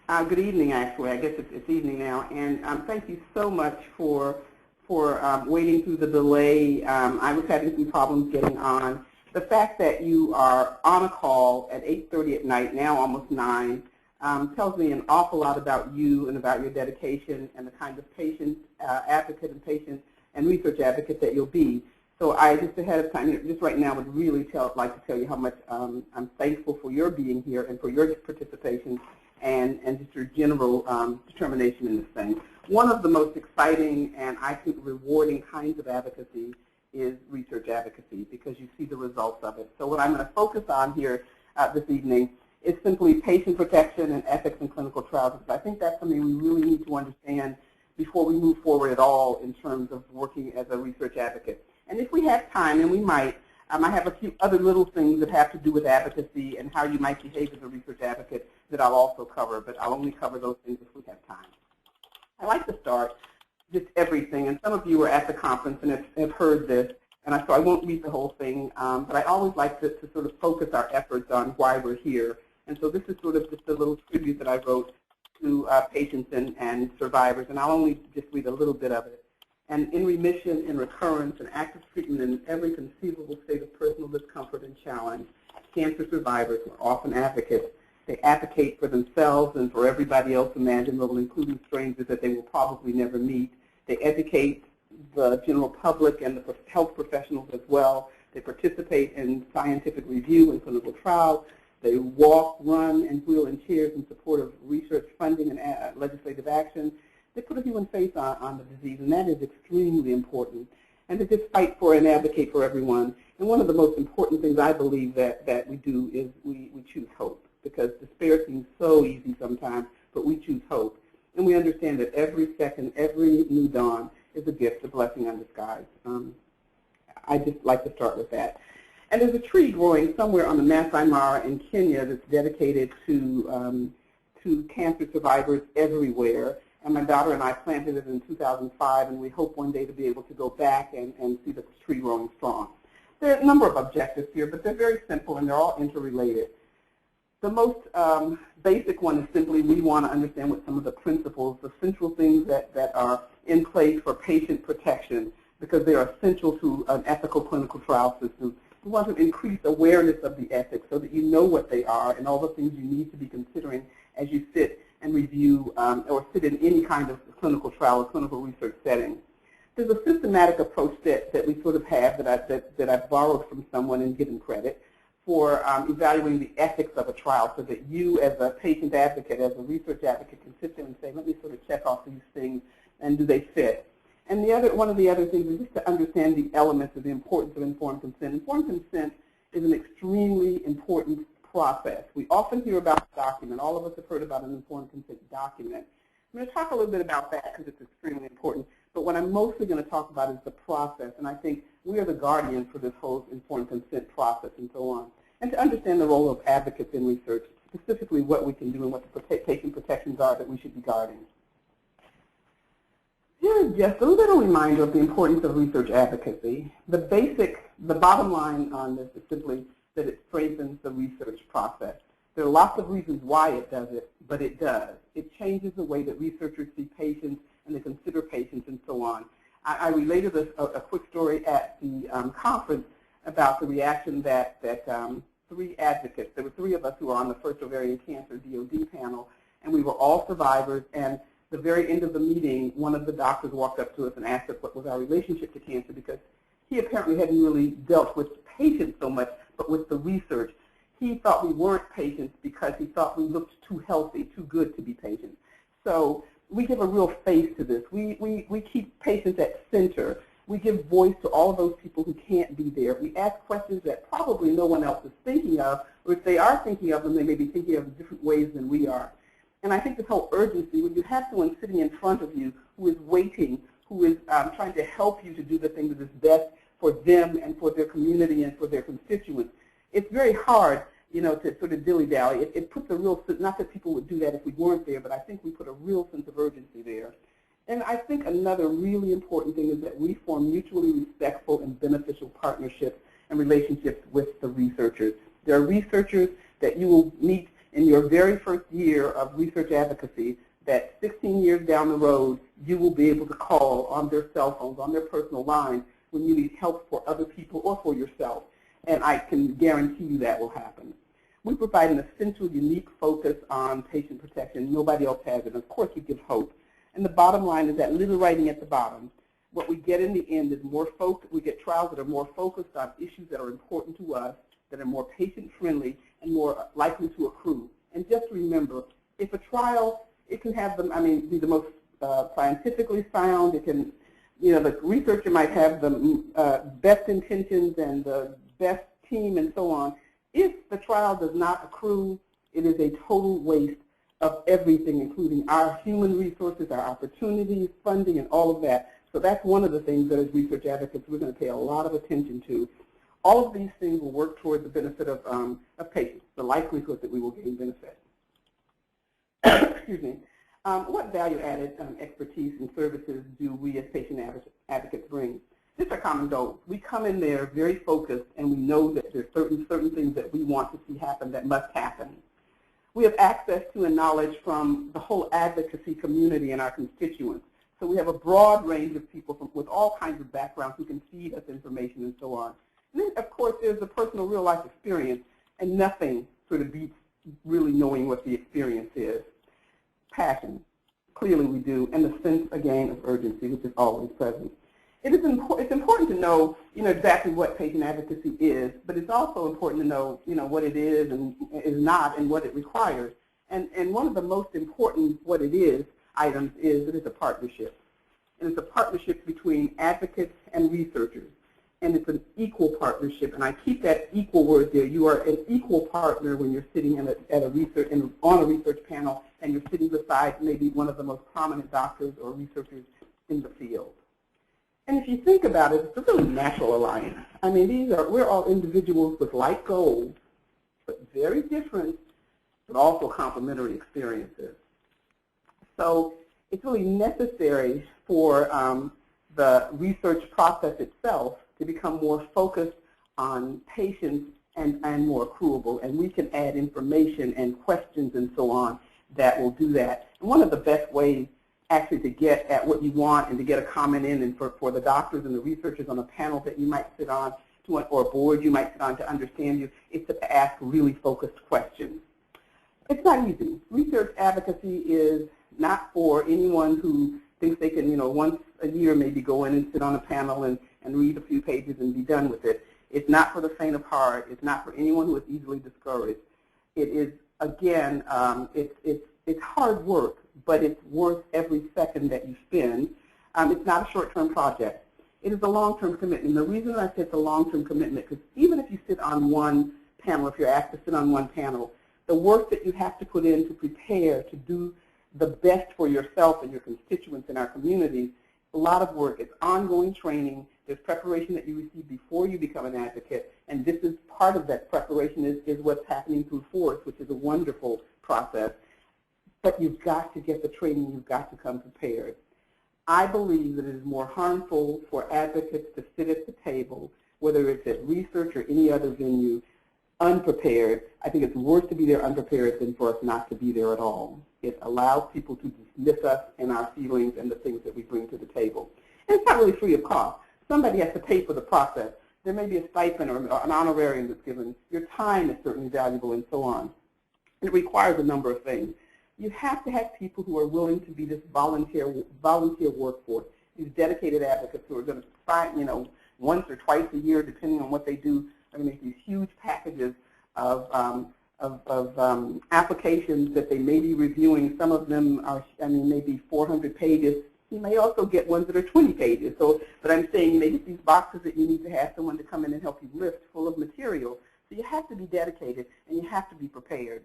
Good evening, actually. I guess it's evening now. And thank you so much for waiting through the delay. I was having some problems getting on. The fact that you are on a call at 8:30 at night, now almost 9, tells me an awful lot about you and about your dedication and the kind of patient advocate and patient and research advocate that you'll be. So I just ahead of time, just right now, would really like to tell you how much I'm thankful for your being here and for your participation and just your general determination in this thing. One of the most exciting and I think rewarding kinds of advocacy is research advocacy because you see the results of it. So what I'm going to focus on here this evening is simply patient protection and ethics in clinical trials, because I think that's something we really need to understand before we move forward at all in terms of working as a research advocate. And if we have time, and we might, I have a few other little things that have to do with advocacy and how you might behave as a research advocate that I'll also cover, but I'll only cover those things if we have time. I like to start just everything, and some of you are at the conference and have heard this, and so I won't read the whole thing, but I always like to sort of focus our efforts on why we're here. And so this is sort of just a little tribute that I wrote to patients and survivors, and I'll only just read a little bit of it. And in remission, in recurrence, and active treatment in every conceivable state of personal discomfort and challenge, cancer survivors are often advocates. They advocate for themselves and for everybody else imaginable, including strangers that they will probably never meet. They educate the general public and the health professionals as well. They participate in scientific review and clinical trials. They walk, run, and wheel in chairs in support of research funding and legislative action. They put a human face on the disease, and that is extremely important. And to just fight for and advocate for everyone. And one of the most important things I believe that we do is we choose hope, because despair seems so easy sometimes, but we choose hope. And we understand that every second, every new dawn is a gift, a blessing undisguised. I just like to start with that. And there's a tree growing somewhere on the Masai Mara in Kenya that's dedicated to cancer survivors everywhere. And my daughter and I planted it in 2005, and we hope one day to be able to go back and see the tree growing strong. There are a number of objectives here, but they're very simple, and they're all interrelated. The most basic one is simply we want to understand what some of the principles, the central things that are in place for patient protection, because they are essential to an ethical clinical trial system. We want to increase awareness of the ethics so that you know what they are and all the things you need to be considering as you sit and review or sit in any kind of clinical trial or clinical research setting. There's a systematic approach that we sort of have that I've borrowed from someone and given credit for evaluating the ethics of a trial, so that you as a patient advocate, as a research advocate, can sit there and say, let me sort of check off these things and do they fit. And one of the other things is just to understand the elements of the importance of informed consent. Informed consent is an extremely important process. We often hear about the document. All of us have heard about an informed consent document. I'm going to talk a little bit about that because it's extremely important. But what I'm mostly going to talk about is the process. And I think we are the guardians for this whole informed consent process and so on. And to understand the role of advocates in research, specifically what we can do and what the patient protections are that we should be guarding. Here is just a little reminder of the importance of research advocacy. The bottom line on this is simply that it strengthens the research process. There are lots of reasons why it does it, but it does. It changes the way that researchers see patients and they consider patients and so on. I related a quick story at the conference about the reaction that 3 advocates, there were 3 of us who were on the first ovarian cancer DOD panel, and we were all survivors, and the very end of the meeting, one of the doctors walked up to us and asked us what was our relationship to cancer, because he apparently hadn't really dealt with patients so much, but with the research. He thought we weren't patients because he thought we looked too healthy, too good to be patients. So we give a real face to this. We keep patients at center. We give voice to all of those people who can't be there. We ask questions that probably no one else is thinking of, or if they are thinking of them, they may be thinking of different ways than we are. And I think this whole urgency, when you have someone sitting in front of you who is waiting, who is trying to help you to do the thing that is best for them and for their community and for their constituents, it's very hard, to sort of dilly-dally. It puts a real, not that people would do that if we weren't there, but I think we put a real sense of urgency there. And I think another really important thing is that we form mutually respectful and beneficial partnerships and relationships with the researchers. There are researchers that you will meet in your very first year of research advocacy that 16 years down the road, you will be able to call on their cell phones, on their personal lines, when you need help for other people or for yourself. And I can guarantee you that will happen. We provide an essential, unique focus on patient protection. Nobody else has it. Of course, we give hope. And the bottom line is that little writing at the bottom. What we get in the end is more focus. We get trials that are more focused on issues that are important to us, that are more patient-friendly, and more likely to accrue. And just remember, if a trial, it can have them, be the most scientifically sound. It can, the researcher might have the best intentions and the best team and so on. If the trial does not accrue, it is a total waste of everything, including our human resources, our opportunities, funding, and all of that. So that's one of the things that as research advocates we're going to pay a lot of attention to. All of these things will work toward the benefit of patients, the likelihood that we will gain benefit. Excuse me. What value-added expertise and services do we as patient advocates bring? These are common goals. We come in there very focused, and we know that there's certain things that we want to see happen that must happen. We have access to and knowledge from the whole advocacy community and our constituents. So we have a broad range of people with all kinds of backgrounds who can feed us information and so on. And then, of course, there's the personal real-life experience, and nothing sort of beats really knowing what the experience is. Passion, clearly we do, and the sense, again, of urgency, which is always present. It's important to know, exactly what patient advocacy is, but it's also important to know, what it is and is not and what it requires. And one of the most important what it is items is that it's a partnership. And it's a partnership between advocates and researchers. And it's an equal partnership, and I keep that equal word there. You are an equal partner when you're sitting on a research panel, and you're sitting beside maybe one of the most prominent doctors or researchers in the field. And if you think about it, it's a really natural alliance. We're all individuals with like goals, but very different, but also complementary experiences. So it's really necessary for the research process itself to become more focused on patients and more accruable. And we can add information and questions and so on that will do that. And one of the best ways actually to get at what you want and to get a comment in, and for the doctors and the researchers on a panel that you might sit on, or a board you might sit on to understand you, is to ask really focused questions. It's not easy. Research advocacy is not for anyone who thinks they can, once a year maybe go in and sit on a panel and read a few pages and be done with it. It's not for the faint of heart. It's not for anyone who is easily discouraged. It is, again, it's hard work, but it's worth every second that you spend. It's not a short-term project. It is a long-term commitment. The reason I say it's a long-term commitment, because even if you sit on one panel, if you're asked to sit on one panel, the work that you have to put in to prepare to do the best for yourself and your constituents in our communities, a lot of work. It's ongoing training. There's preparation that you receive before you become an advocate, and this is part of that preparation is what's happening through FORCE, which is a wonderful process. But you've got to get the training. You've got to come prepared. I believe that it is more harmful for advocates to sit at the table, whether it's at research or any other venue, unprepared. I think it's worse to be there unprepared than for us not to be there at all. It allows people to dismiss us and our feelings and the things that we bring to the table. And it's not really free of cost. Somebody has to pay for the process. There may be a stipend or an honorarium that's given. Your time is certainly valuable and so on. It requires a number of things. You have to have people who are willing to be this volunteer workforce, these dedicated advocates who are going to find, once or twice a year, depending on what they do, are going to make these huge packages of applications that they may be reviewing. Some of them are, maybe 400 pages. You may also get ones that are 20 pages. So, but I'm saying you may get these boxes that you need to have someone to come in and help you lift full of material. So you have to be dedicated and you have to be prepared.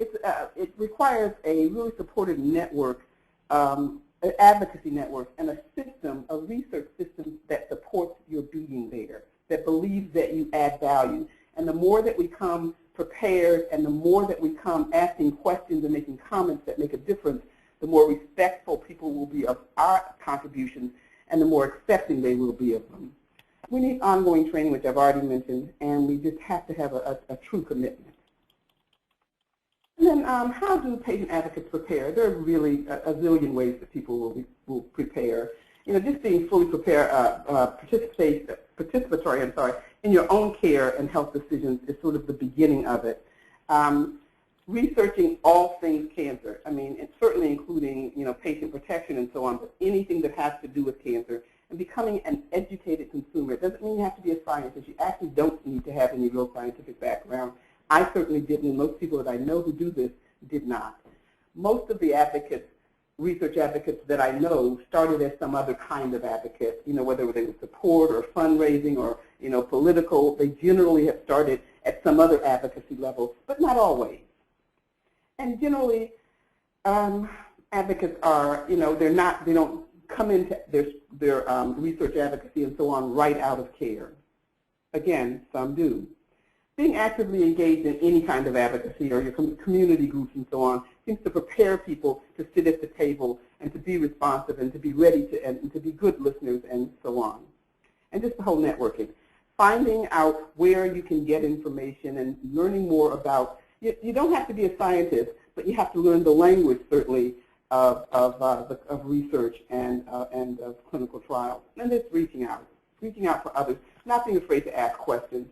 It requires a really supported network, an advocacy network, and a system, a research system that supports your being there, that believes that you add value. And the more that we come prepared and the more that we come asking questions and making comments that make a difference, the more respectful people will be of our contributions and the more accepting they will be of them. We need ongoing training, which I've already mentioned, and we just have to have a true commitment. And then how do patient advocates prepare? There are really a zillion ways that people will prepare. Just being fully prepared, participatory, in your own care and health decisions is sort of the beginning of it. Researching all things cancer. It's certainly including, patient protection and so on, but anything that has to do with cancer. And becoming an educated consumer. It doesn't mean you have to be a scientist. You actually don't need to have any real scientific background. I certainly didn't, and most people that I know who do this did not. Most of the advocates, research advocates that I know, started as some other kind of advocate, whether they were support or fundraising or, political. They generally have started at some other advocacy level, but not always. And generally, advocates are, they don't come into their research advocacy and so on right out of care. Again, some do. Being actively engaged in any kind of advocacy or your community groups and so on seems to prepare people to sit at the table and to be responsive and to be ready to, and to be good listeners and so on. And just the whole networking. Finding out where you can get information and learning more about, you don't have to be a scientist, but you have to learn the language, certainly, of research and of clinical trials. And it's reaching out for others, not being afraid to ask questions.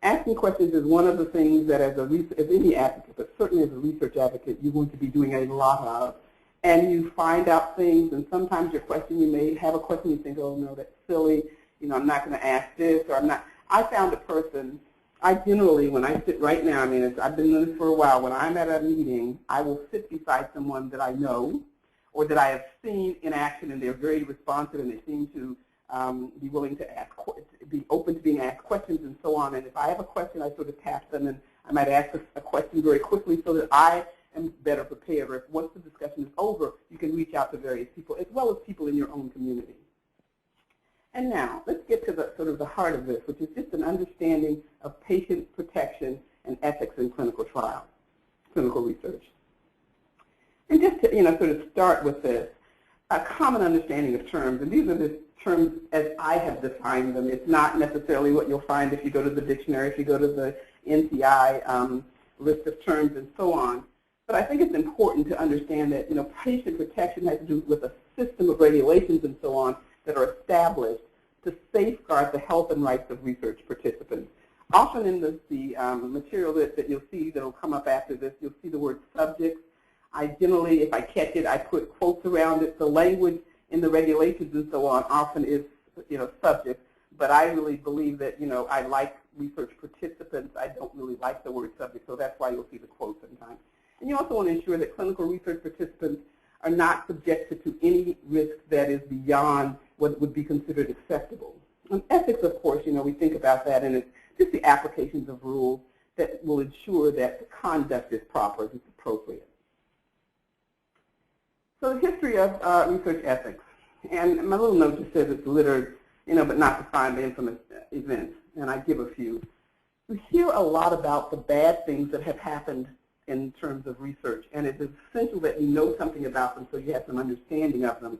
Asking questions is one of the things that as any advocate, but certainly as a research advocate, you're going to be doing a lot of. And you find out things, and sometimes your question, you may have a question, you think, oh no, that's silly, I'm not going to ask this, or I'm not. I found a person, I generally, when I sit right now, I've been doing this for a while, when I'm at a meeting, I will sit beside someone that I know or that I have seen in action, and they're very responsive, and they seem to be willing to be open to being asked questions and so on. And if I have a question, I sort of tap them, and I might ask a question very quickly so that I am better prepared. Or if once the discussion is over, you can reach out to various people, as well as people in your own community. And now, let's get to the sort of the heart of this, which is just an understanding of patient protection and ethics in clinical trials, clinical research. And just to sort of start with this, a common understanding of terms, and these are the terms as I have defined them. It's not necessarily what you'll find if you go to the dictionary, if you go to the NCI list of terms and so on. But I think it's important to understand that patient protection has to do with a system of regulations and so on that are established to safeguard the health and rights of research participants. Often in the material that you'll see that will come up after this, you'll see the word subjects. I generally, if I catch it, I put quotes around it. The language in the regulations and so on often is, subject. But I really believe that, I like research participants. I don't really like the word subject, so that's why you'll see the quotes sometimes. And you also want to ensure that clinical research participants are not subjected to any risk that is beyond what would be considered acceptable. And ethics, of course, we think about that, and it's just the applications of rules that will ensure that the conduct is proper, is appropriate. So the history of research ethics, and my little note just says it's littered, but not defined by infamous events, and I give a few. We hear a lot about the bad things that have happened in terms of research, and it's essential that you know something about them so you have some understanding of them.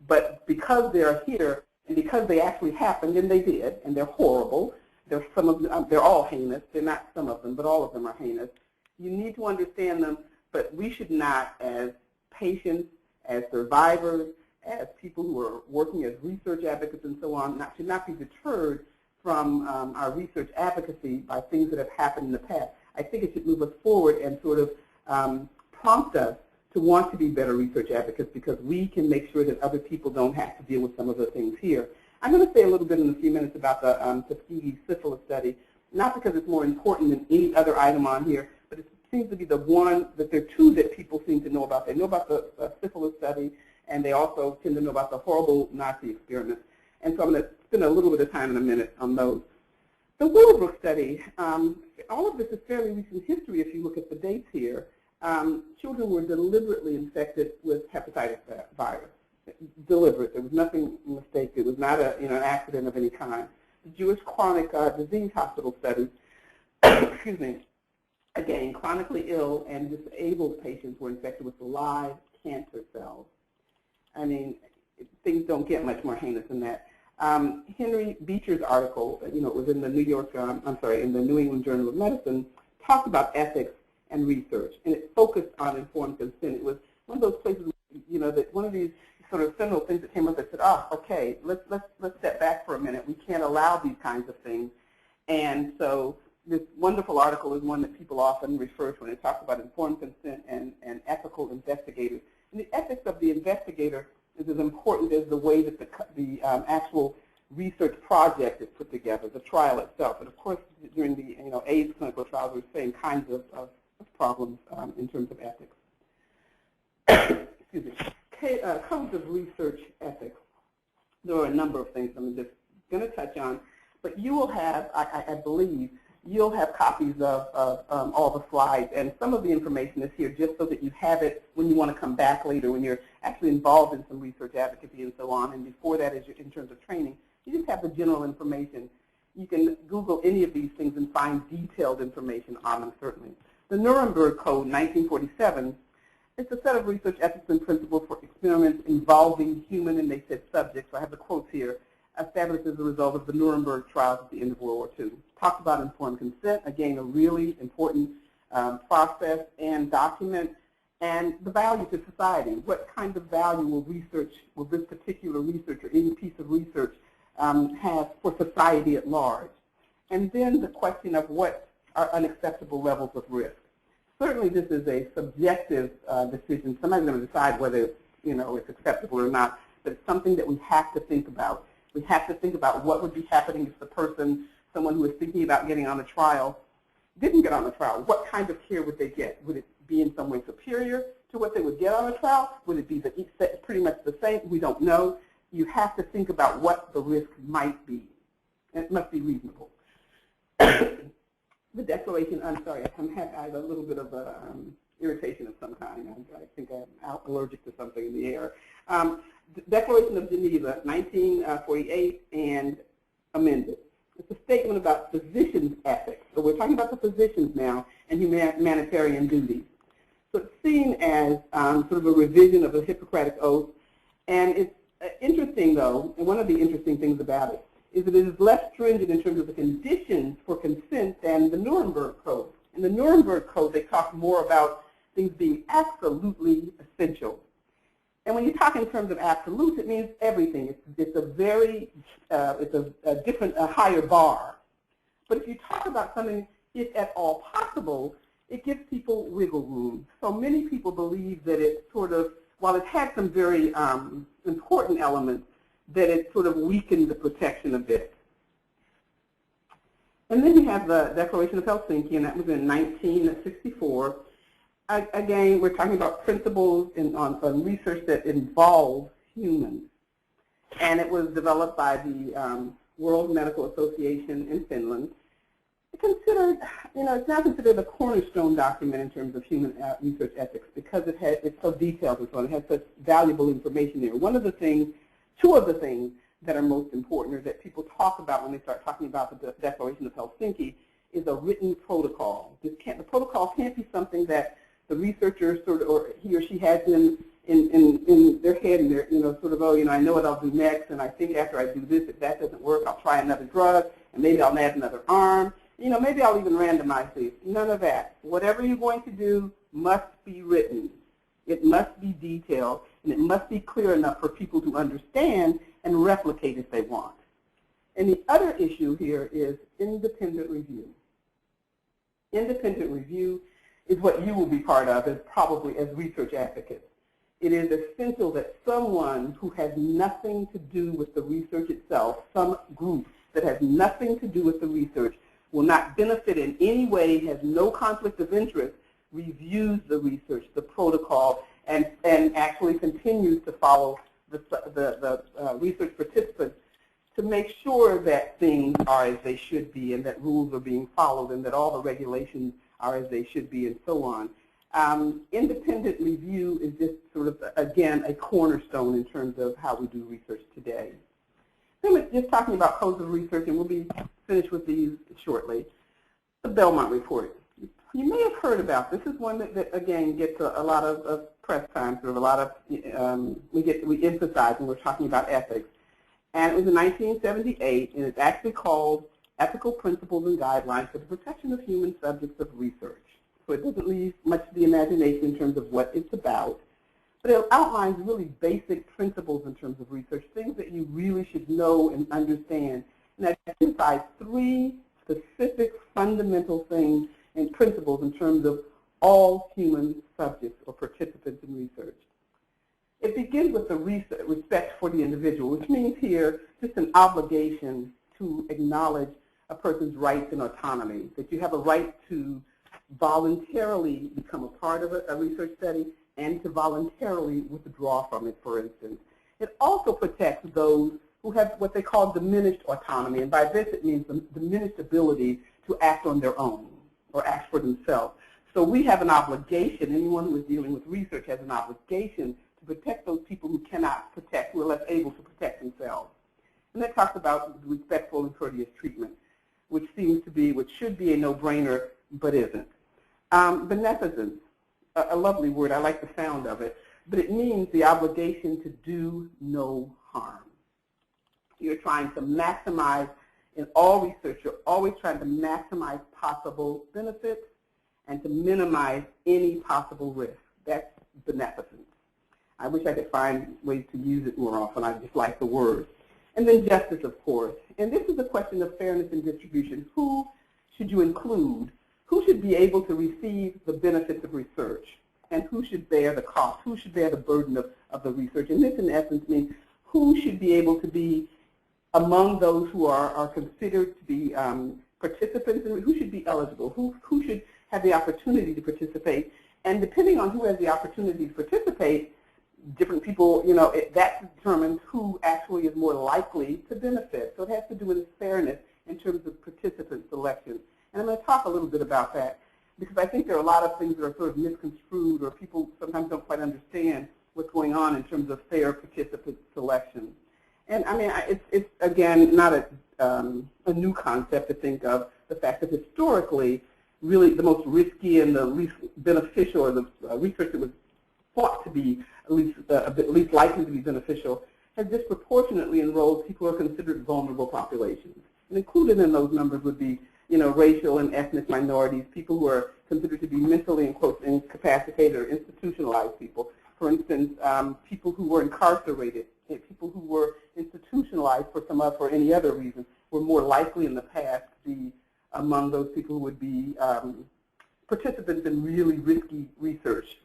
But because they're here, and because they actually happened, and they did, and they're horrible, they're all heinous. They're not some of them, but all of them are heinous. You need to understand them, but we should not, as patients, as survivors, as people who are working as research advocates and so on, should not be deterred from our research advocacy by things that have happened in the past. I think it should move us forward and sort of prompt us to want to be better research advocates, because we can make sure that other people don't have to deal with some of the things here. I'm going to say a little bit in a few minutes about the Tuskegee syphilis study, not because it's more important than any other item on here, but it seems to be the one that there are two that people seem to know about. They know about the syphilis study, and they also tend to know about the horrible Nazi experiments. And so I'm going to spend a little bit of time in a minute on those. The Willowbrook study, all of this is fairly recent history if you look at the dates here. Children were deliberately infected with hepatitis virus. Deliberate. There was nothing mistaken. It was not an accident of any kind. The Jewish chronic disease hospital study, excuse me, again, chronically ill and disabled patients were infected with live cancer cells. I mean, things don't get much more heinous than that. Henry Beecher's article, it was in the in the New England Journal of Medicine, talked about ethics and research, and it focused on informed consent. It was one of those places, you know, that one of these sort of seminal things that came up that said, oh, okay, let's step back for a minute. We can't allow these kinds of things. And so this wonderful article is one that people often refer to when they talk about informed consent and ethical investigators. And the ethics of the investigator is as important as the way that the actual research project is put together, the trial itself. And of course, during the AIDS clinical trials, we're seeing kinds of problems in terms of ethics. Excuse me. Codes of research ethics. There are a number of things I'm just going to touch on, but you will have, I believe, you'll have copies of all the slides, and some of the information is here just so that you have it when you want to come back later, when you're actually involved in some research advocacy and so on. And before that, in terms of training, you just have the general information. You can Google any of these things and find detailed information on them, certainly. The Nuremberg Code, 1947, it's a set of research ethics and principles for experiments involving human, and they said subjects. So I have the quotes here, established as a result of the Nuremberg trials at the end of World War II. Talks about informed consent, again, a really important process and document, and the value to society. What kind of value will this particular research or any piece of research have for society at large? And then the question of what are unacceptable levels of risk. Certainly this is a subjective decision. Somebody's going to decide whether it's acceptable or not, but it's something that we have to think about. We have to think about what would be happening if the person, someone who is thinking about getting on a trial, didn't get on the trial. What kind of care would they get? Would it be in some way superior to what they would get on a trial? Would it be pretty much the same? We don't know. You have to think about what the risk might be. And it must be reasonable. The declaration, I'm sorry, I have a little bit of irritation of some kind. I think I'm allergic to something in the air. Declaration of Geneva, 1948, and amended. It's a statement about physicians' ethics. So we're talking about the physicians now and humanitarian duties. So it's seen as sort of a revision of the Hippocratic Oath. And it's interesting, though, and one of the interesting things about it is that it is less stringent in terms of the conditions for consent than the Nuremberg Code. In the Nuremberg Code, they talk more about things being absolutely essential. And when you talk in terms of absolutes, it means everything. It's a different, higher bar. But if you talk about something, if at all possible, it gives people wiggle room. So many people believe that it sort of, while it had some very important elements, that it sort of weakened the protection a bit. And then you have the Declaration of Helsinki, and that was in 1964. Again, we're talking about principles on research that involves humans. And it was developed by the World Medical Association in Finland. It's considered, it's now considered a cornerstone document in terms of human research ethics because it's so detailed and so on. It has such valuable information there. Two of the things that are most important or that people talk about when they start talking about the Declaration of Helsinki is a written protocol. The protocol can't be something that the researcher or he or she has in their head and they're, sort of, I know what I'll do next, and I think after I do this, if that doesn't work, I'll try another drug, and maybe I'll add another arm. Maybe I'll even randomize these. None of that. Whatever you're going to do must be written. It must be detailed, and it must be clear enough for people to understand and replicate if they want. And the other issue here is independent review. Independent review is what you will be part of as research advocates. It is essential that someone who has nothing to do with the research itself, some group that has nothing to do with the research, will not benefit in any way, has no conflict of interest, reviews the research, the protocol, and actually continues to follow the research participants to make sure that things are as they should be and that rules are being followed and that all the regulations are as they should be and so on. Independent review is just sort of, again, a cornerstone in terms of how we do research today. Then we're just talking about codes of research, and we'll be finished with these shortly. The Belmont Report. You may have heard about this. This is one that again, gets a lot of press time, sort of a lot of, we emphasize when we're talking about ethics. And it was in 1978, and it's actually called Ethical Principles and Guidelines for the Protection of Human Subjects of Research. so it doesn't leave much to the imagination in terms of what it's about. But it outlines really basic principles in terms of research, things that you really should know and understand. And that identifies 3 specific fundamental things and principles in terms of all human subjects or participants in research. It begins with the respect for the individual, which means here just an obligation to acknowledge a person's rights and autonomy, that you have a right to voluntarily become a part of a research study and to voluntarily withdraw from it, for instance. It also protects those who have what they call diminished autonomy, and by this it means the diminished ability to act on their own or act for themselves. So we have an obligation, anyone who is dealing with research has an obligation to protect those people who cannot protect, who are less able to protect themselves. And that talks about respectful and courteous treatment, which seems to be, which should be a no-brainer, but isn't. Beneficence, a lovely word, I like the sound of it, but it means the obligation to do no harm. You're trying to maximize, in all research, you're always trying to maximize possible benefits and to minimize any possible risk. That's beneficence. I wish I could find ways to use it more often. I just like the word. And then justice, of course. And this is a question of fairness and distribution. Who should you include? Who should be able to receive the benefits of research? And who should bear the cost? Who should bear the burden of the research? And this, in essence, means who should be able to be among those who are considered to be participants, and who should be eligible? Who should have the opportunity to participate? And depending on who has the opportunity to participate, different people, that determines who actually is more likely to benefit. So it has to do with fairness in terms of participant selection. And I'm going to talk a little bit about that because I think there are a lot of things that are sort of misconstrued or people sometimes don't quite understand what's going on in terms of fair participant selection. And I mean, it's again, not a new concept to think of, the fact that historically, really the most risky and the least beneficial, or the research that was thought to be at least likely to be beneficial, has disproportionately enrolled people who are considered vulnerable populations. And included in those numbers would be, racial and ethnic minorities, people who are considered to be mentally, in quotes, incapacitated or institutionalized people. For instance, people who were incarcerated, people who were institutionalized for any other reason, were more likely in the past to be among those people who would be participants in really risky research.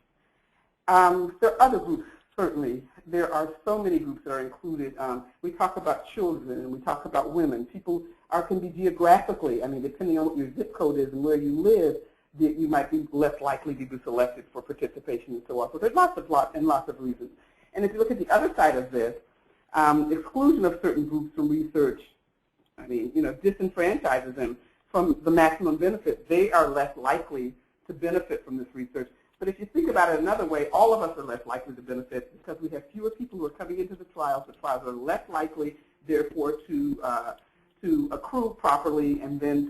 There are other groups, certainly. There are so many groups that are included. We talk about children and we talk about women. People can be geographically, I mean, depending on what your zip code is and where you live, you might be less likely to be selected for participation and so on. So there's lots of reasons. And if you look at the other side of this, exclusion of certain groups from research, I mean, disenfranchises them from the maximum benefit. They are less likely to benefit from this research. But if you think about it another way, all of us are less likely to benefit because we have fewer people who are coming into the trials. The trials are less likely, therefore, to accrue properly and then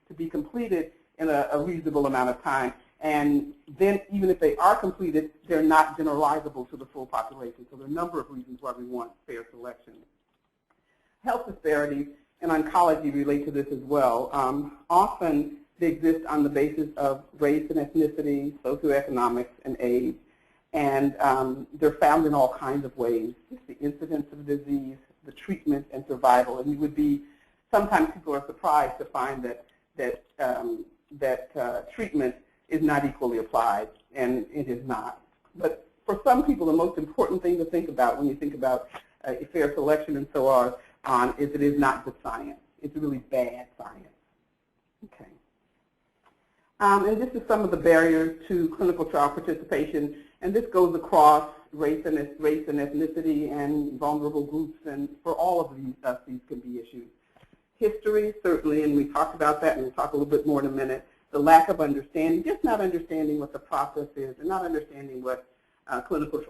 to be completed in a reasonable amount of time. And then even if they are completed, they're not generalizable to the full population. So there are a number of reasons why we want fair selection. Health disparities in oncology relate to this as well. Often they exist on the basis of race and ethnicity, socioeconomics, and age. And they're found in all kinds of ways, just the incidence of the disease, the treatment, and survival. And you would be, sometimes people are surprised to find that treatment is not equally applied, and it is not. But for some people, the most important thing to think about when you think about fair selection and so on is it is not good science. It's really bad science. Okay. And this is some of the barriers to clinical trial participation, and this goes across race and ethnicity and vulnerable groups, and for all of these can be issues. History, certainly, and we talked about that, and we'll talk a little bit more in a minute. The lack of understanding, just not understanding what the process is, and not understanding what clinical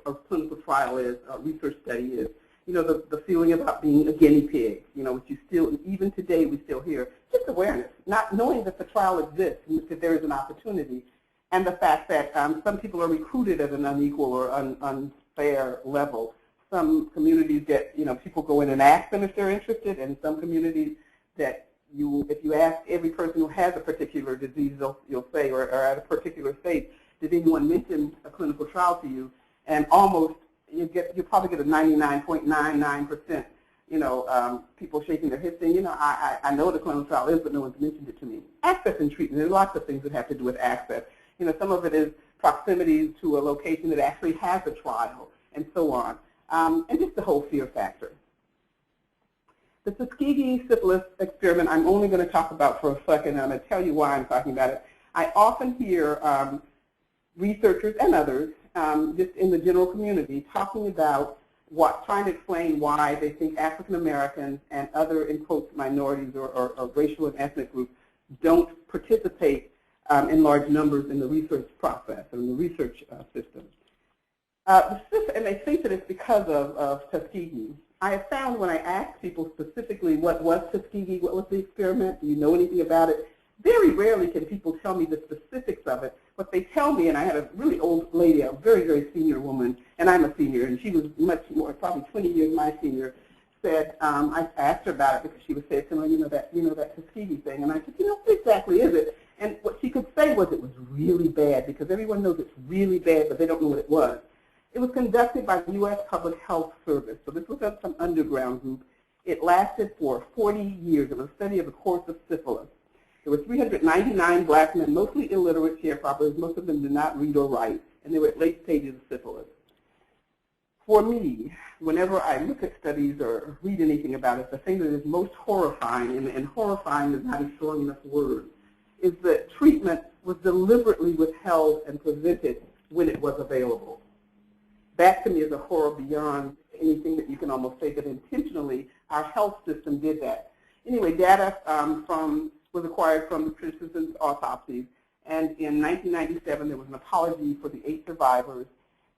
trial is, research study is. The feeling about being a guinea pig, which you still, even today we still hear, just awareness, not knowing that the trial exists and that there is an opportunity, and the fact that some people are recruited at an unequal or unfair level. Some communities get, people go in and ask them if they're interested, and some communities that if you ask every person who has a particular disease, you'll say, or at a particular stage, did anyone mention a clinical trial to you? And almost you probably get a 99.99%, people shaking their heads saying, I know what a clinical trial is, but no one's mentioned it to me. Access and treatment, there's lots of things that have to do with access. Some of it is proximity to a location that actually has a trial, and so on, and just the whole fear factor. The Tuskegee syphilis experiment I'm only going to talk about for a second, and I'm going to tell you why I'm talking about it. I often hear researchers and others, just in the general community, talking about trying to explain why they think African Americans and other, in quotes, minorities or racial and ethnic groups don't participate in large numbers in the research process or in the research system. And they think that it's because of Tuskegee. I have found when I ask people specifically what was Tuskegee, what was the experiment, do you know anything about it, very rarely can people tell me the specifics of it. What they tell me, and I had a really old lady, a very, very senior woman, and I'm a senior, and she was much more, probably 20 years my senior, said, I asked her about it because she was saying, that Tuskegee thing, and I said, what exactly is it? And what she could say was it was really bad, because everyone knows it's really bad, but they don't know what it was. It was conducted by the U.S. Public Health Service, so this was some underground group. It lasted for 40 years. It was a study of the course of syphilis. There were 399 black men, mostly illiterate sharecroppers. Most of them did not read or write, and they were at late stages of syphilis. For me, whenever I look at studies or read anything about it, the thing that is most horrifying, and horrifying is not a strong enough word, is that treatment was deliberately withheld and prevented when it was available. That, to me, is a horror beyond anything that you can almost say that intentionally our health system did that. Anyway, data was acquired from the participants' autopsies, and in 1997 there was an apology for the 8 survivors,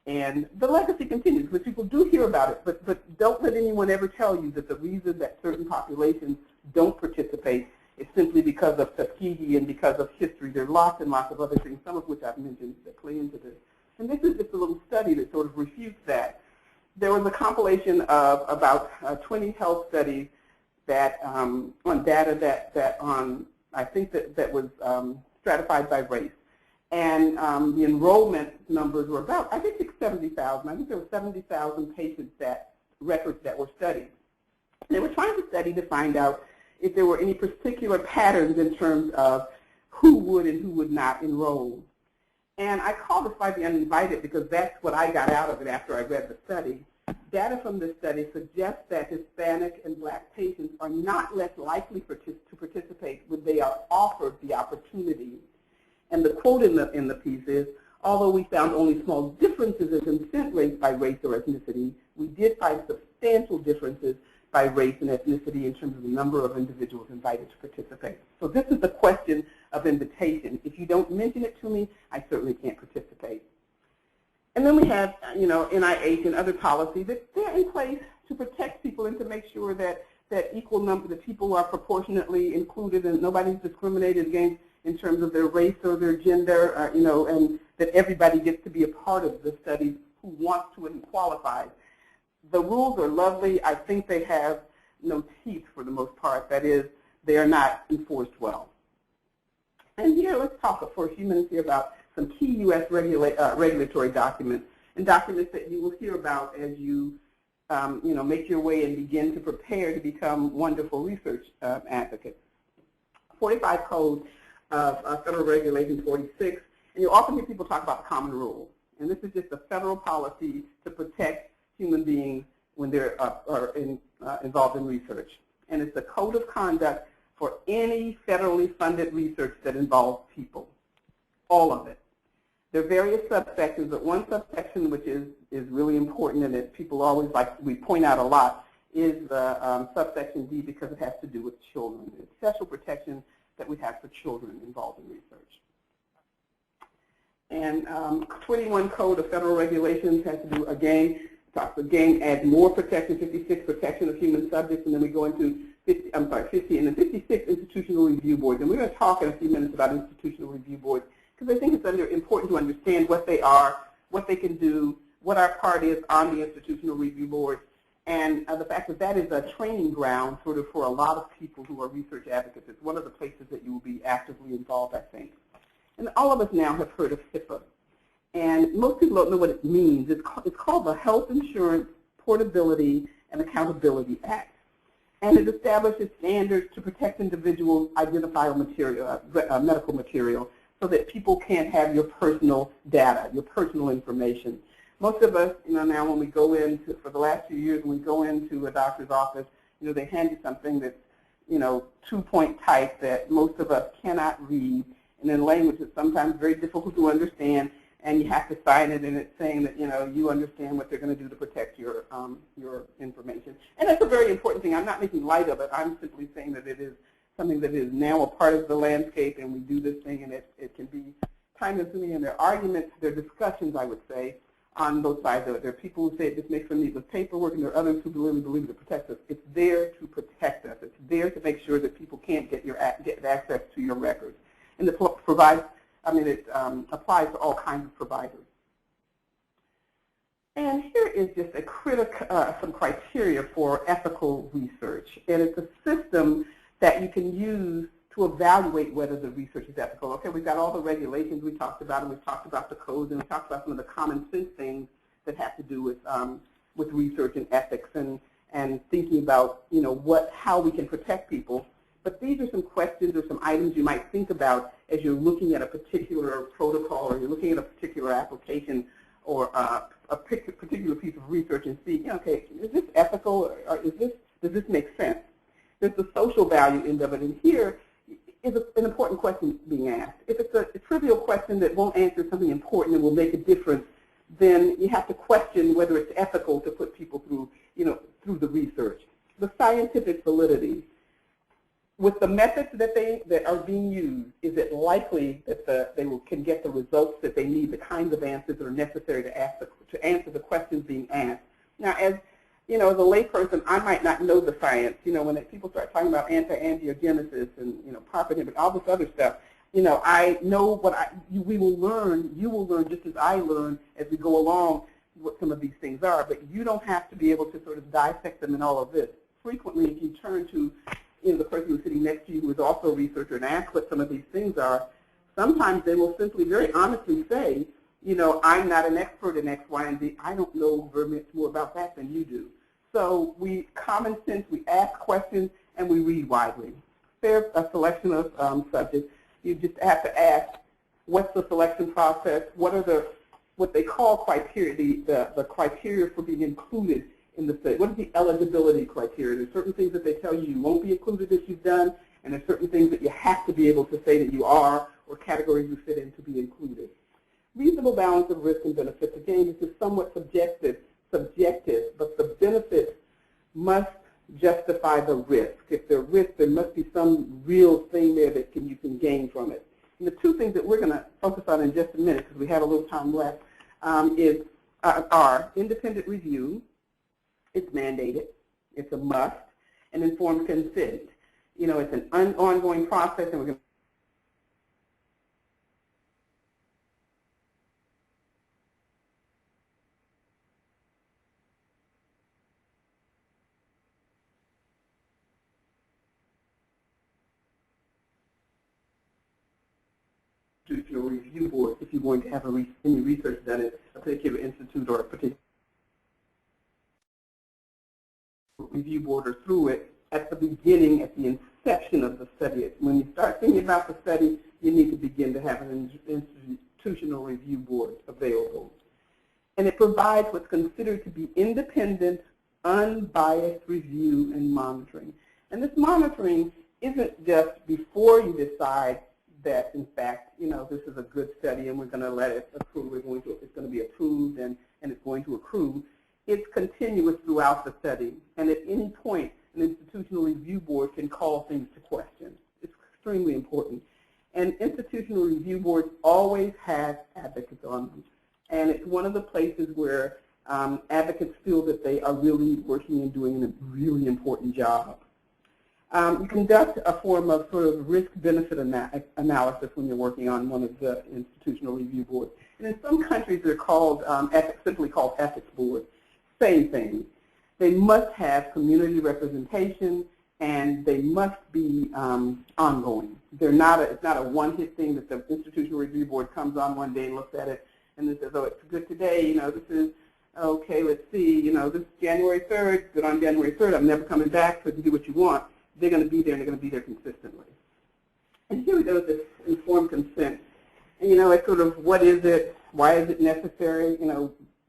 and the legacy continues, because people do hear about it, but don't let anyone ever tell you that the reason that certain populations don't participate is simply because of Tuskegee and because of history. There are lots and lots of other things, some of which I've mentioned, that play into this. And this is just a little study that sort of refutes that. There was a compilation of about 20 health studies that on data I think that was stratified by race. And the enrollment numbers were about, I think, 70,000. I think there were 70,000 patients records that were studied. They were trying to study to find out if there were any particular patterns in terms of who would and who would not enroll. And I call the slide the uninvited because that's what I got out of it after I read the study. Data from this study suggests that Hispanic and black patients are not less likely to participate when they are offered the opportunity. And the quote in the piece is, although we found only small differences in consent rates by race or ethnicity, we did find substantial differences by race and ethnicity in terms of the number of individuals invited to participate. So this is the question of invitation. If you don't mention it to me, I certainly can't participate. And then we have, NIH and other policies that they're in place to protect people and to make sure that equal number of people are proportionately included and nobody's discriminated against in terms of their race or their gender, and that everybody gets to be a part of the studies who wants to and qualifies. The rules are lovely. I think they have no teeth for the most part. That is, they are not enforced well. And here, let's talk for a few minutes here about some key U.S. regulatory documents, and documents that you will hear about as you, make your way and begin to prepare to become wonderful research advocates. 45 Code of Federal Regulation 46, and you often hear people talk about common rule. And this is just a federal policy to protect human beings when they're involved in research. And it's the code of conduct for any federally funded research that involves people, all of it. There are various subsections, but one subsection which is really important and that people always we point out a lot is the subsection D, because it has to do with children. It's special protection that we have for children involved in research. And 21 Code of Federal Regulations has to do, again, add more protection, 56, protection of human subjects, and then we go into 50, and then 56, institutional review boards. And we're going to talk in a few minutes about institutional review boards, because I think it's important to understand what they are, what they can do, what our part is on the institutional review board, And the fact that that is a training ground sort of for a lot of people who are research advocates. It's one of the places that you will be actively involved, I think. And all of us now have heard of HIPAA. And most people don't know what it means. It's called the Health Insurance Portability and Accountability Act. And it establishes standards to protect individuals' identifiable material, medical material, so that people can't have your personal data, your personal information. Most of us, now when we go into, for the last few years, when we go into a doctor's office, they hand you something that's, 2-point type that most of us cannot read, and in language that's sometimes very difficult to understand, and you have to sign it, and it's saying that, you understand what they're going to do to protect your information. And that's a very important thing. I'm not making light of it. I'm simply saying that it is something that is now a part of the landscape, and we do this thing, and it can be time-consuming, and there are arguments, there are discussions, I would say, on both sides of it. There are people who say it just makes them needless paperwork, and there are others who really believe it protects us. It's there to protect us. It's there to make sure that people can't get access to your records. And it provides, it applies to all kinds of providers. And here is just some criteria for ethical research. And it's a system that you can use to evaluate whether the research is ethical. Okay, we've got all the regulations we talked about, and we've talked about the codes, and we talked about some of the common sense things that have to do with research and ethics and thinking about, how we can protect people. But these are some questions or some items you might think about as you're looking at a particular protocol, or you're looking at a particular application, or a particular piece of research, and see, okay, is this ethical, or does this make sense? There's the social value end of it, and here is an important question being asked. If it's a trivial question that won't answer something important and will make a difference, then you have to question whether it's ethical to put people through, through the research. The scientific validity. With the methods that are being used, is it likely that they can get the results that they need, the kinds of answers that are necessary to answer the questions being asked? Now, as as a layperson, I might not know the science. When people start talking about anti-angiogenesis and PARP inhibitor, all this other stuff, I know what we will learn. You will learn just as I learn as we go along what some of these things are. But you don't have to be able to sort of dissect them in all of this. Frequently, if you turn to the person who's sitting next to you who is also a researcher and ask what some of these things are, sometimes they will simply very honestly say, I'm not an expert in X, Y, and Z. I don't know very much more about that than you do. So common sense, we ask questions, and we read widely. Fair selection of subjects. You just have to ask, what's the selection process? What are what they call criteria, the criteria for being included in the study? What is the eligibility criteria? There's certain things that they tell you won't be included if you've done, and there's certain things that you have to be able to say that you are, or categories you fit in to be included. Reasonable balance of risk and benefits. Again, this is somewhat subjective, but the benefits must justify the risk. If there are risks, there must be some real thing there that you can gain from it. And the two things that we're going to focus on in just a minute, because we have a little time left, are independent review. It's mandated. It's a must. And informed consent. It's an ongoing process, and we're going to institutional review board if you're going to have any research done at a particular institute or a particular review board or through it at the beginning, at the inception of the study. When you start thinking about the study, you need to begin to have an institutional review board available. And it provides what's considered to be independent, unbiased review and monitoring. And this monitoring isn't just before you decide that, in fact, this is a good study and we're going to let it accrue. It's going to be approved and it's going to accrue. It's continuous throughout the study. And at any point, an institutional review board can call things to question. It's extremely important. And institutional review boards always have advocates on them. And it's one of the places where advocates feel that they are really working and doing a really important job. You conduct a form of sort of risk-benefit analysis when you're working on one of the institutional review boards. And in some countries, they're called simply called ethics boards. Same thing. They must have community representation, and they must be ongoing. It's not a one-hit thing that the Institutional Review Board comes on one day and looks at it and then says, oh, it's good today, this is, okay, let's see, this is January 3rd, good on January 3rd, I'm never coming back, so you do what you want. They're going to be there, and they're going to be there consistently. And here we go with this informed consent. And, it's sort of, what is it? Why is it necessary?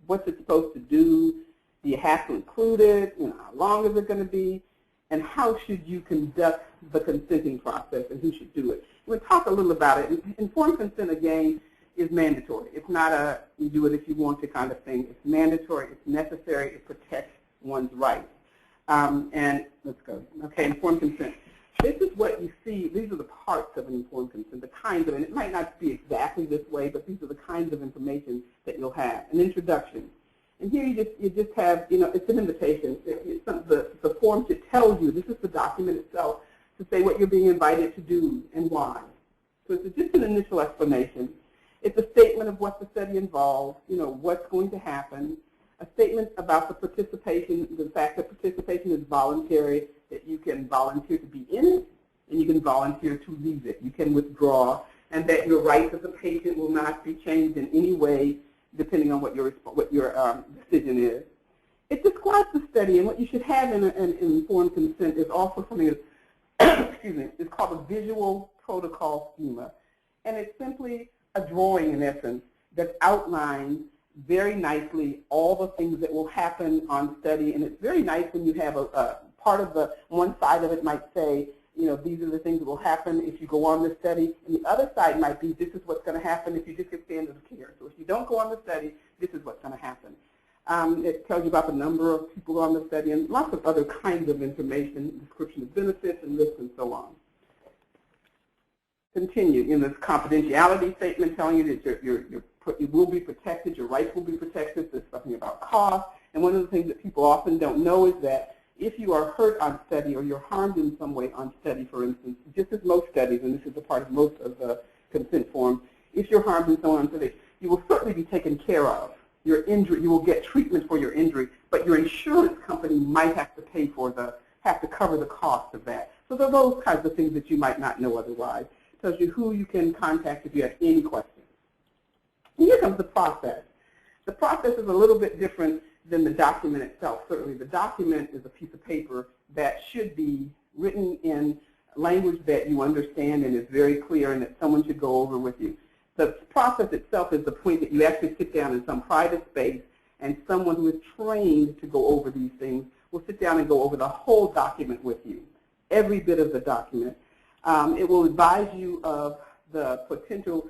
What's it supposed to do? Do you have to include it? How long is it going to be? And how should you conduct the consenting process, and who should do it? We'll talk a little about it. Informed consent, again, is mandatory. It's not a you do it if you want to kind of thing. It's mandatory. It's necessary. It protects one's rights. And let's go. Okay, informed consent. This is what you see. These are the parts of an informed consent, the kinds of, and it might not be exactly this way, but these are the kinds of information that you'll have. An introduction. And here you just have, it's an invitation. The form should tell you, this is the document itself, to say what you're being invited to do and why. So it's just an initial explanation. It's a statement of what the study involves, what's going to happen, a statement about the participation, the fact that participation is voluntary, that you can volunteer to be in it, and you can volunteer to leave it. You can withdraw, and that your rights as a patient will not be changed in any way depending on what your decision is. It describes the study, and what you should have in an informed consent is also something that's, excuse me, it's called a visual protocol schema. And it's simply a drawing, in essence, that outlines very nicely all the things that will happen on study. And it's very nice when you have a part of the one side of it might say, these are the things that will happen if you go on the study. And the other side might be, this is what's going to happen if you just get standard of care. So if you don't go on the study, this is what's going to happen. It tells you about the number of people on the study and lots of other kinds of information, description of benefits and risks and so on. Continue. This confidentiality statement telling you that you will be protected, your rights will be protected. There's something about cost. And one of the things that people often don't know is that if you are hurt on study or you're harmed in some way on study, for instance, just as most studies, and this is a part of most of the consent forms, if you're harmed in some way on study, you will certainly be taken care of. Your injury, you will get treatment for your injury, but your insurance company might have to pay for have to cover the cost of that. So there are those kinds of things that you might not know otherwise. It tells you who you can contact if you have any questions. And here comes the process. The process is a little bit different than the document itself. Certainly the document is a piece of paper that should be written in language that you understand and is very clear and that someone should go over with you. The process itself is the point that you actually sit down in some private space and someone who is trained to go over these things will sit down and go over the whole document with you, every bit of the document. It will advise you of the potential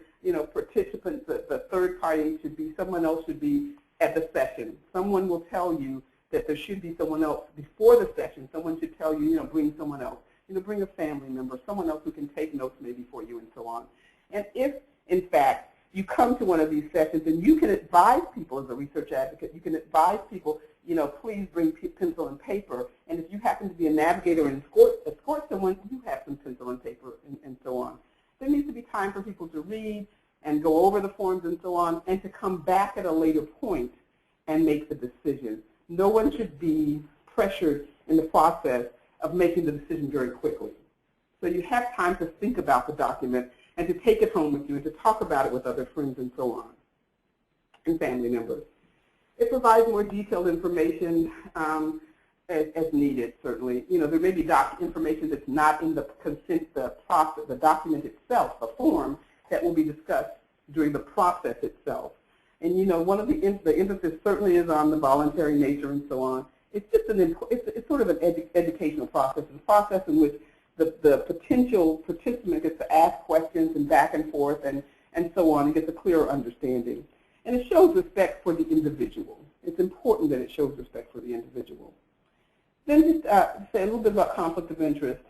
participants, the third party should be, someone else should be at the session. Someone will tell you that there should be someone else before the session. Someone should tell you, bring someone else. Bring a family member, someone else who can take notes maybe for you and so on. And if, in fact, you come to one of these sessions and you can advise people as a research advocate, you can advise people, please bring pencil and paper. And if you happen to be a navigator and escort someone, you have some pencil and paper and so on. There needs to be time for people to read and go over the forms and so on, and to come back at a later point and make the decision. No one should be pressured in the process of making the decision very quickly. So you have time to think about the document and to take it home with you and to talk about it with other friends and so on, and family members. It provides more detailed information as needed, certainly. There may be information that's not in the consent, the document itself, the form, that will be discussed during the process itself. And one of the emphasis certainly is on the voluntary nature and so on. It's just it's sort of an educational process. It's a process in which the potential participant gets to ask questions and back and forth and so on and gets a clearer understanding. And it shows respect for the individual. It's important that it shows respect for the individual. Then just say a little bit about conflict of interest.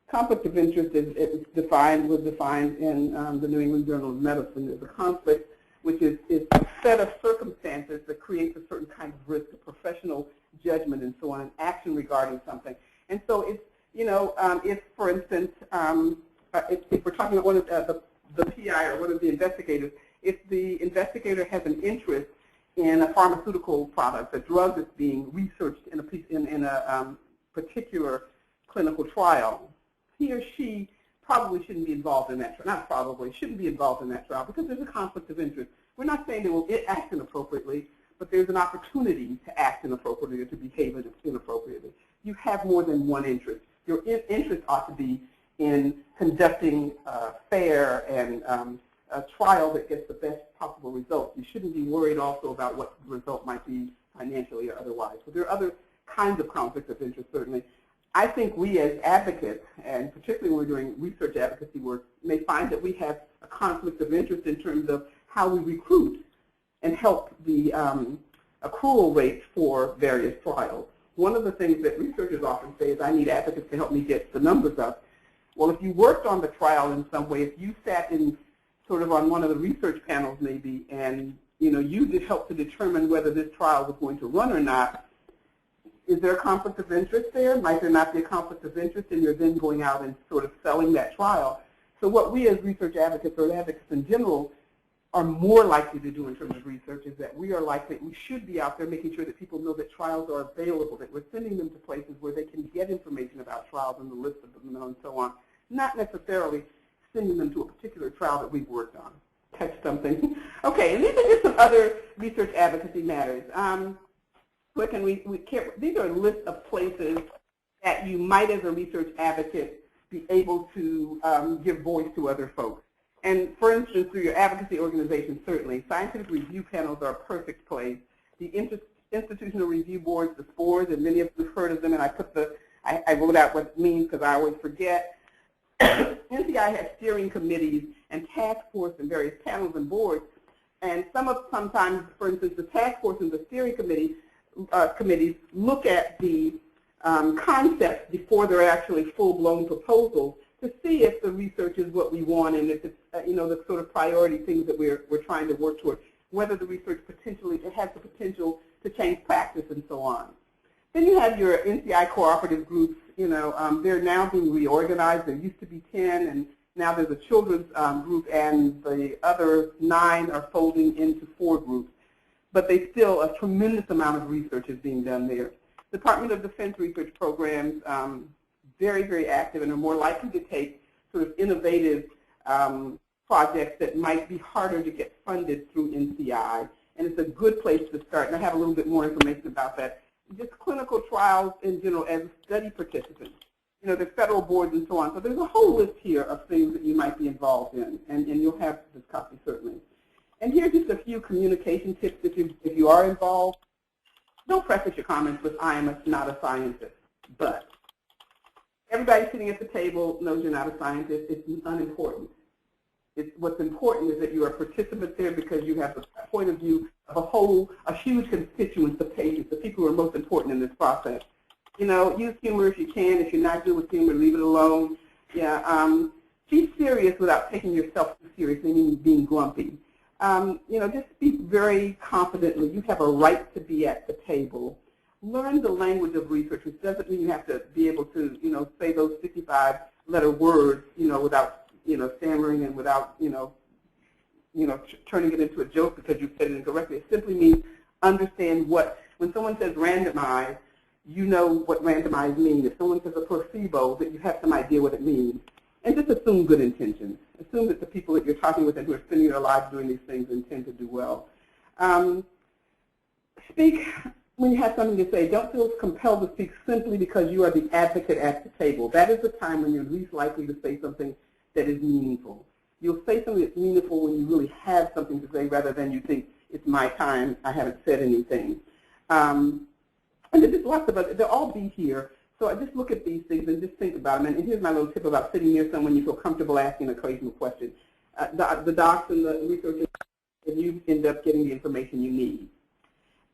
Conflict of interest was defined in the New England Journal of Medicine as a conflict, which is a set of circumstances that creates a certain kind of risk of professional judgment and so on, and action regarding something. And so it's, if, for instance, if we're talking about one of the PI or one of the investigators, if the investigator has an interest in a pharmaceutical product, a drug that's being researched in a particular clinical trial, he or she probably shouldn't be involved in that trial. Not probably, shouldn't be involved in that trial because there's a conflict of interest. We're not saying they will act inappropriately, but there's an opportunity to act inappropriately or to behave inappropriately. You have more than one interest. Your interest ought to be in conducting fair and a trial that gets the best possible result. You shouldn't be worried also about what the result might be financially or otherwise. So there are other kinds of conflicts of interest, certainly. I think we as advocates, and particularly when we're doing research advocacy work, may find that we have a conflict of interest in terms of how we recruit and help the accrual rates for various trials. One of the things that researchers often say is, I need advocates to help me get the numbers up. Well, if you worked on the trial in some way, if you sat in sort of on one of the research panels maybe, and you did help to determine whether this trial was going to run or not, is there a conflict of interest there? Might there not be a conflict of interest, and you're then going out and sort of selling that trial? So what we as research advocates or advocates in general are more likely to do in terms of research is that we should be out there making sure that people know that trials are available, that we're sending them to places where they can get information about trials and the list of them and so on, not necessarily sending them to a particular trial that we've worked on. Catch something. Okay, and these are just some other research advocacy matters. These are a list of places that you might, as a research advocate, be able to give voice to other folks. And for instance, through your advocacy organization, certainly, scientific review panels are a perfect place. The institutional review boards, the SPORs, and many of you have heard of them, and I wrote out what it means because I always forget. NCI has steering committees and task force and various panels and boards, and sometimes, for instance, the task force and the steering committees look at the concepts before they're actually full-blown proposals to see if the research is what we want and if it's the sort of priority things that we're trying to work toward, whether the research has the potential to change practice and so on. Then you have your NCI cooperative groups. They're now being reorganized. There used to be 10, and now there's a children's group, and the other 9 are folding into 4 groups. But a tremendous amount of research is being done there. Department of Defense research programs, very, very active, and are more likely to take sort of innovative projects that might be harder to get funded through NCI. And it's a good place to start, and I have a little bit more information about that. Just clinical trials in general as study participants. There's federal boards and so on. So there's a whole list here of things that you might be involved in, and you'll have this copy certainly. And here's just a few communication tips if you are involved. Don't preface your comments with, I am not a scientist, but everybody sitting at the table knows you're not a scientist. It's unimportant. What's important is that you are participants there because you have the point of view of a huge constituent of patients, the people who are most important in this process. Use humor if you can. If you're not good with humor, leave it alone. Yeah, be serious without taking yourself too seriously, meaning being grumpy. Just speak very confidently. You have a right to be at the table. Learn the language of research, which doesn't mean you have to be able to, say those 55-letter words, without, stammering and without, turning it into a joke because you said it incorrectly. It simply means understand when someone says randomize, you know what randomize means. If someone says a placebo, that you have some idea what it means. And just assume good intentions. Assume that the people that you're talking with and who are spending their lives doing these things intend to do well. Speak when you have something to say. Don't feel compelled to speak simply because you are the advocate at the table. That is the time when you're least likely to say something that is meaningful. You'll say something that's meaningful when you really have something to say rather than you think, it's my time, I haven't said anything. And there's just lots of others. They'll all be here. So I just look at these things and just think about them. And here's my little tip about sitting near someone you feel comfortable asking an occasional question. The docs and the researchers, and you end up getting the information you need.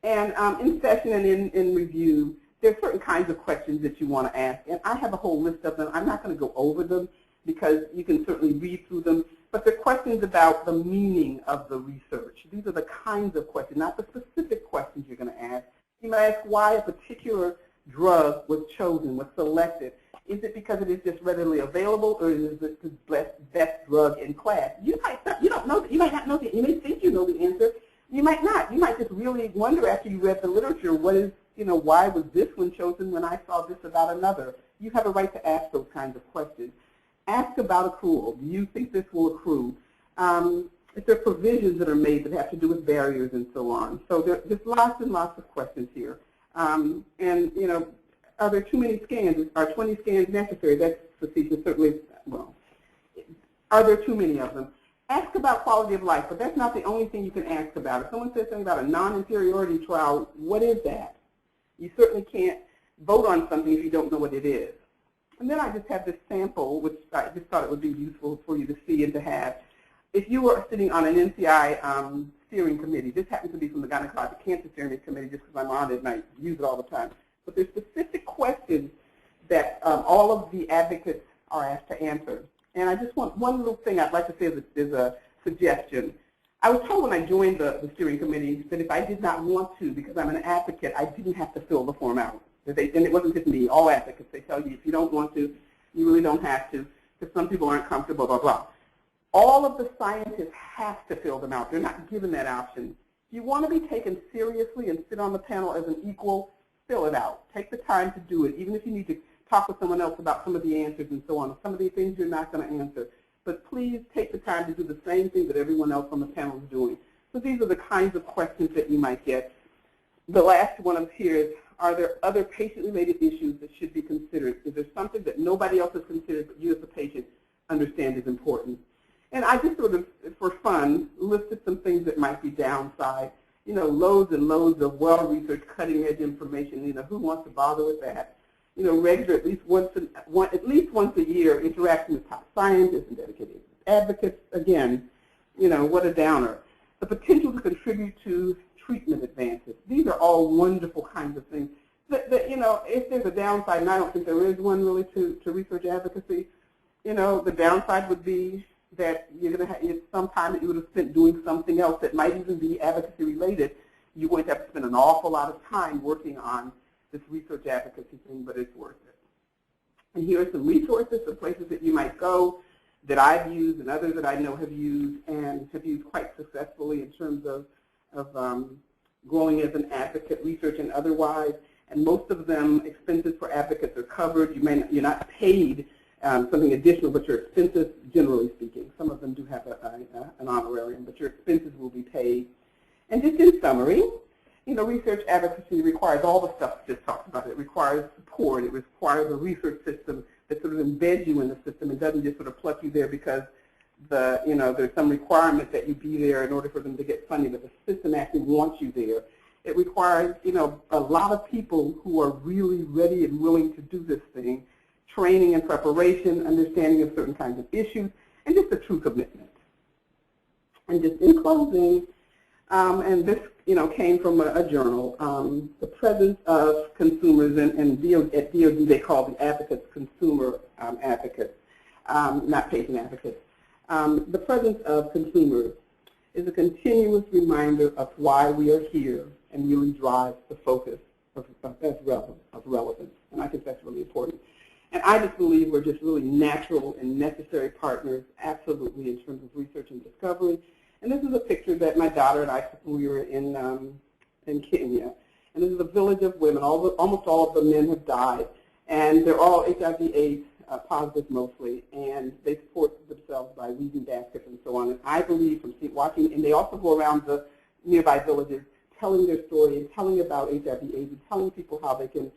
And in session and in review, there are certain kinds of questions that you want to ask. And I have a whole list of them. I'm not going to go over them because you can certainly read through them. But they're questions about the meaning of the research. These are the kinds of questions, not the specific questions you're going to ask. You might ask why a particular drug was chosen, was selected. Is it because it is just readily available, or is it the best drug in class? You don't know. You might not know that. You may think you know the answer, You might not. You might just really wonder after you read the literature, what is, why was this one chosen when I saw this about another? You have a right to ask those kinds of questions. Ask about accrual. Do you think this will accrue? If there are provisions that are made that have to do with barriers and so on. So there's lots and lots of questions here. Are there too many scans? Are 20 scans necessary? That's facetious, certainly. Well, are there too many of them? Ask about quality of life, but that's not the only thing you can ask about. If someone says something about a non-inferiority trial, what is that? You certainly can't vote on something if you don't know what it is. And then I just have this sample, which I just thought it would be useful for you to see and to have. If you were sitting on an NCI steering committee, this happens to be from the Gynecologic Cancer Steering Committee just because I'm on it and I use it all the time. But there's specific questions that all of the advocates are asked to answer. And I just want one little thing I'd like to say is a suggestion. I was told when I joined the steering committee that if I did not want to, because I'm an advocate, I didn't have to fill the form out. And it wasn't just me, all advocates. They tell you if you don't want to, you really don't have to, because some people aren't comfortable, blah, blah. All of the scientists have to fill them out. They're not given that option. If you want to be taken seriously and sit on the panel as an equal, fill it out. Take the time to do it, even if you need to talk with someone else about some of the answers and so on, some of the things you're not going to answer. But please take the time to do the same thing that everyone else on the panel is doing. So these are the kinds of questions that you might get. The last one up here is, are there other patient-related issues that should be considered? Is there something that nobody else has considered but you as a patient understand is important? And I just sort of, for fun, listed some things that might be downside. Loads and loads of well-researched, cutting-edge information. Who wants to bother with that? Regular, at least once a year, interaction with top scientists and dedicated advocates. Again, what a downer. The potential to contribute to treatment advances. These are all wonderful kinds of things. If there's a downside, and I don't think there is one really to research advocacy, the downside would be that you're going to have some time that you would have spent doing something else that might even be advocacy related. You're going to have to spend an awful lot of time working on this research advocacy thing, but it's worth it. And here are some resources, some places that you might go that I've used and others that I know have used and have used quite successfully in terms of growing as an advocate, research and otherwise. And most of them, expenses for advocates are covered. You're not paid something additional, but your expenses, generally speaking. Some of them do have an honorarium, but your expenses will be paid. And just in summary, research advocacy requires all the stuff we just talked about. It requires support. It requires a research system that sort of embeds you in the system and doesn't just sort of pluck you there because there's some requirement that you be there in order for them to get funding, but the system actually wants you there. It requires, a lot of people who are really ready and willing to do this thing, training and preparation, understanding of certain kinds of issues, and just a true commitment. And just in closing, and this came from a journal, the presence of consumers, and at DOD they call the advocates consumer advocates, not patient advocates. The presence of consumers is a continuous reminder of why we are here and really drives the focus of relevance. And I think that's really important. And I just believe we're just really natural and necessary partners, absolutely, in terms of research and discovery. And this is a picture that my daughter and I took when we were in Kenya. And this is a village of women. Almost all of the men have died. And they're all HIV/AIDS positive mostly. And they support themselves by weaving baskets and so on. And I believe from watching, and they also go around the nearby villages telling their story and telling about HIV/AIDS and telling people how they can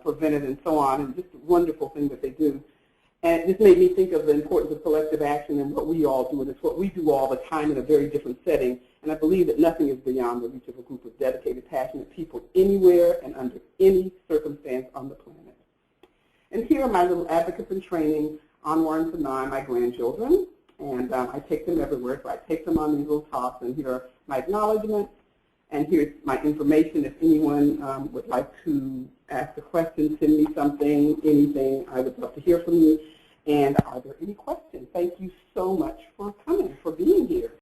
prevent it and so on. And just a wonderful thing that they do. And it just made me think of the importance of collective action and what we all do, and it's what we do all the time in a very different setting. And I believe that nothing is beyond the reach of a group of dedicated, passionate people anywhere and under any circumstance on the planet. And here are my little advocates in training, Anwar and Sanaa, my grandchildren, and I take them everywhere. So I take them on these little talks, and here are my acknowledgements, and here's my information. If anyone would like to ask a question, send me something, anything. I would love to hear from you. And are there any questions? Thank you so much for coming, for being here.